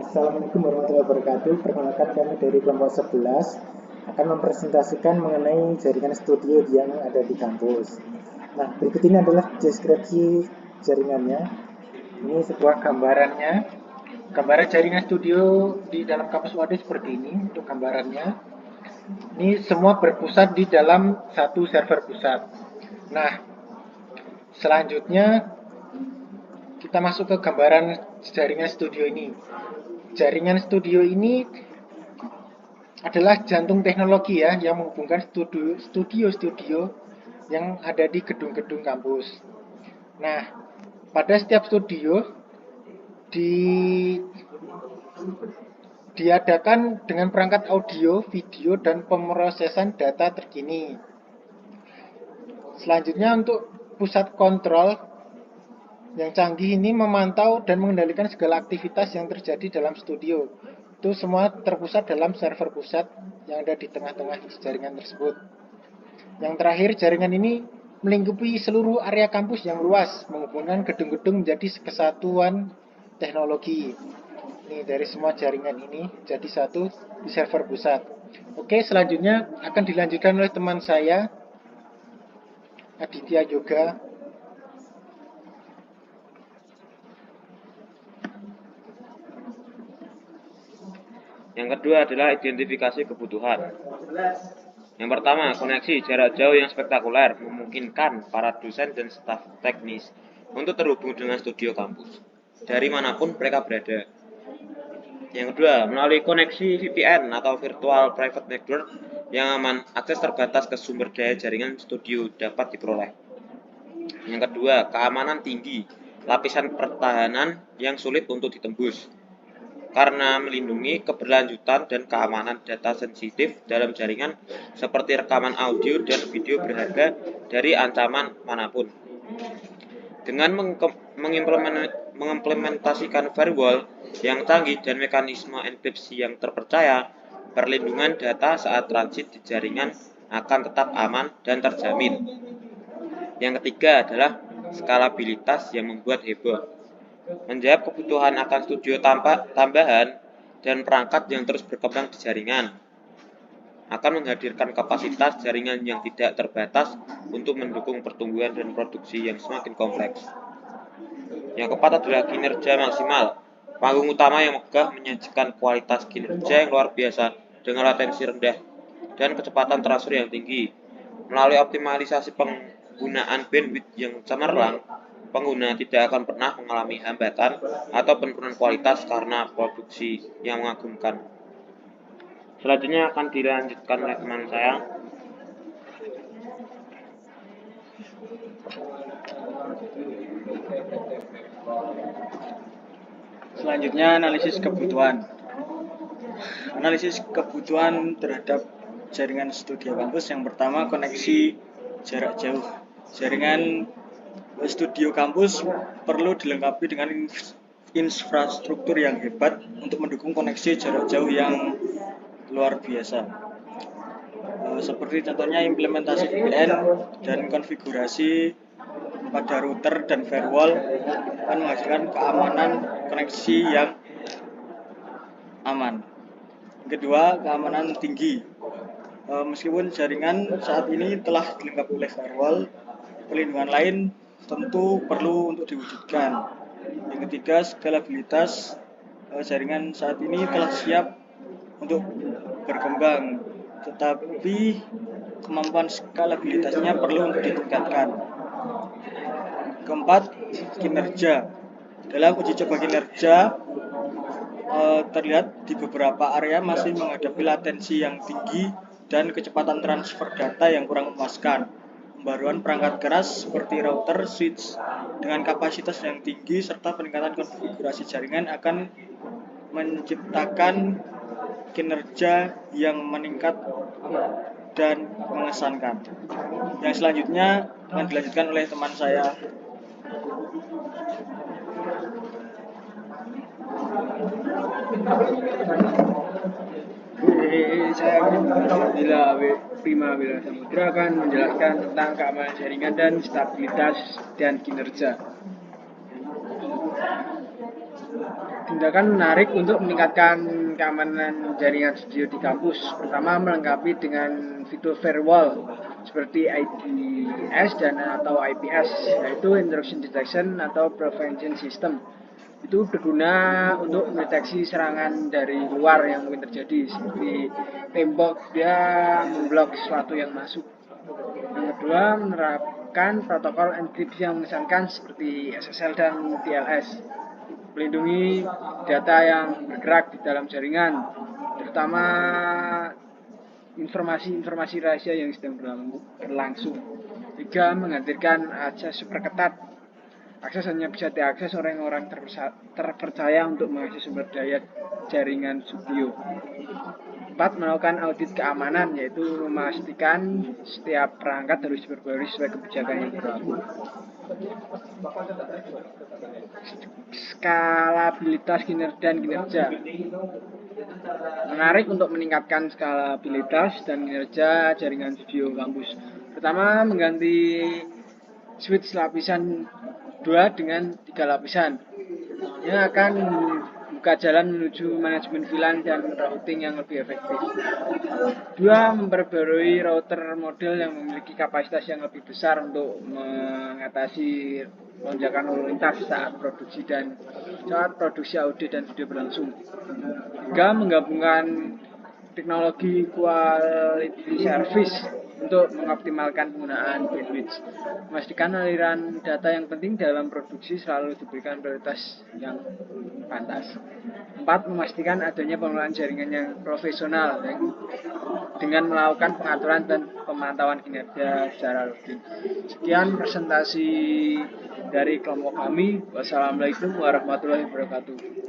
Assalamualaikum warahmatullahi wabarakatuh. Perkenalkan kami dari kelompok 11 akan mempresentasikan mengenai jaringan studio yang ada di kampus. Nah, berikut ini adalah deskripsi jaringannya. Ini sebuah gambarannya. Gambaran jaringan studio di dalam kampus UAD seperti ini untuk gambarannya. Ini semua berpusat di dalam satu server pusat. Nah, selanjutnya kita masuk ke gambaran jaringan studio ini. Jaringan studio ini adalah jantung teknologi ya, yang menghubungkan studio-studio yang ada di gedung-gedung kampus. Nah, pada setiap studio diadakan dengan perangkat audio, video, dan pemrosesan data terkini. Selanjutnya untuk pusat kontrol yang canggih ini memantau dan mengendalikan segala aktivitas yang terjadi dalam studio. Itu semua terpusat dalam server pusat yang ada di tengah-tengah jaringan tersebut. Yang terakhir, jaringan ini melingkupi seluruh area kampus yang luas, menghubungkan gedung-gedung menjadi kesatuan teknologi. Ini dari semua jaringan ini jadi satu di server pusat. Oke, selanjutnya akan dilanjutkan oleh teman saya, Aditya Yoga. Yang kedua adalah identifikasi kebutuhan. Yang pertama, koneksi jarak jauh yang spektakuler memungkinkan para dosen dan staf teknis untuk terhubung dengan studio kampus dari manapun mereka berada. Yang kedua, melalui koneksi VPN atau Virtual Private Network yang aman, akses terbatas ke sumber daya jaringan studio dapat diperoleh. Yang kedua, keamanan tinggi, lapisan pertahanan yang sulit untuk ditembus karena melindungi keberlanjutan dan keamanan data sensitif dalam jaringan seperti rekaman audio dan video berharga dari ancaman manapun. Dengan mengimplementasikan firewall yang canggih dan mekanisme enkripsi yang terpercaya, perlindungan data saat transit di jaringan akan tetap aman dan terjamin. Yang ketiga adalah skalabilitas yang membuat heboh. Menjawab kebutuhan akan studio tambahan dan perangkat yang terus berkembang di jaringan, akan menghadirkan kapasitas jaringan yang tidak terbatas untuk mendukung pertumbuhan dan produksi yang semakin kompleks. Yang keempat adalah kinerja maksimal. Panggung utama yang megah menyajikan kualitas kinerja yang luar biasa dengan latensi rendah dan kecepatan transfer yang tinggi. Melalui optimalisasi penggunaan bandwidth yang cemerlang, pengguna tidak akan pernah mengalami hambatan atau penurunan kualitas karena produksi yang mengagumkan. Selanjutnya akan dilanjutkan oleh teman saya. Selanjutnya analisis kebutuhan. Analisis kebutuhan terhadap jaringan studio kampus. Yang pertama, koneksi jarak jauh. Jaringan studio kampus perlu dilengkapi dengan infrastruktur yang hebat untuk mendukung koneksi jarak jauh yang luar biasa. Seperti contohnya implementasi VPN dan konfigurasi pada router dan firewall akan menghasilkan keamanan koneksi yang aman. Kedua, keamanan tinggi. Meskipun jaringan saat ini telah dilengkapi oleh firewall, perlindungan lain tentu perlu untuk diwujudkan. Yang ketiga, skalabilitas. Jaringan saat ini telah siap untuk berkembang, tetapi kemampuan skalabilitasnya perlu untuk ditingkatkan. Keempat, kinerja. Dalam uji coba kinerja, terlihat di beberapa area masih menghadapi latensi yang tinggi dan kecepatan transfer data yang kurang memuaskan. Pembaruan perangkat keras seperti router, switch dengan kapasitas yang tinggi serta peningkatan konfigurasi jaringan akan menciptakan kinerja yang meningkat dan mengesankan. Yang selanjutnya akan dilanjutkan oleh teman saya. Saya Prima Bila Samudra akan menjelaskan tentang keamanan jaringan dan stabilitas dan kinerja. Tindakan menarik untuk meningkatkan keamanan jaringan studio di kampus. Pertama, melengkapi dengan fitur firewall seperti IDS dan atau IPS, yaitu Intrusion Detection atau Prevention System. Itu berguna untuk mendeteksi serangan dari luar yang mungkin terjadi, seperti tembok dia memblok sesuatu yang masuk. Yang kedua, menerapkan protokol enkripsi yang mengesankan seperti SSL dan TLS, melindungi data yang bergerak di dalam jaringan, terutama informasi-informasi rahasia yang sedang berlangsung. Tiga, menghadirkan akses super ketat. Akses hanya bisa diakses orang-orang terpercaya untuk mengakses sumber daya jaringan studio. 4. Melakukan audit keamanan, yaitu memastikan setiap perangkat harus diperbarui sesuai kebijakan yang berlaku. Skalabilitas dan kinerja. Menarik untuk meningkatkan skalabilitas dan kinerja jaringan studio kampus. Pertama, mengganti switch lapisan 2 dengan 3 lapisan. Ini akan membuka jalan menuju manajemen VLAN dan routing yang lebih efektif. 2. Memperbarui router model yang memiliki kapasitas yang lebih besar untuk mengatasi lonjakan lalu lintas saat produksi audio dan video berlangsung. 3. Menggabungkan teknologi quality service untuk mengoptimalkan penggunaan bandwidth. Memastikan aliran data yang penting dalam produksi selalu diberikan prioritas yang pantas. 4. Memastikan adanya pengelolaan jaringan yang profesional dengan melakukan pengaturan dan pemantauan kinerja secara rutin. Sekian presentasi dari kelompok kami. Wassalamualaikum warahmatullahi wabarakatuh.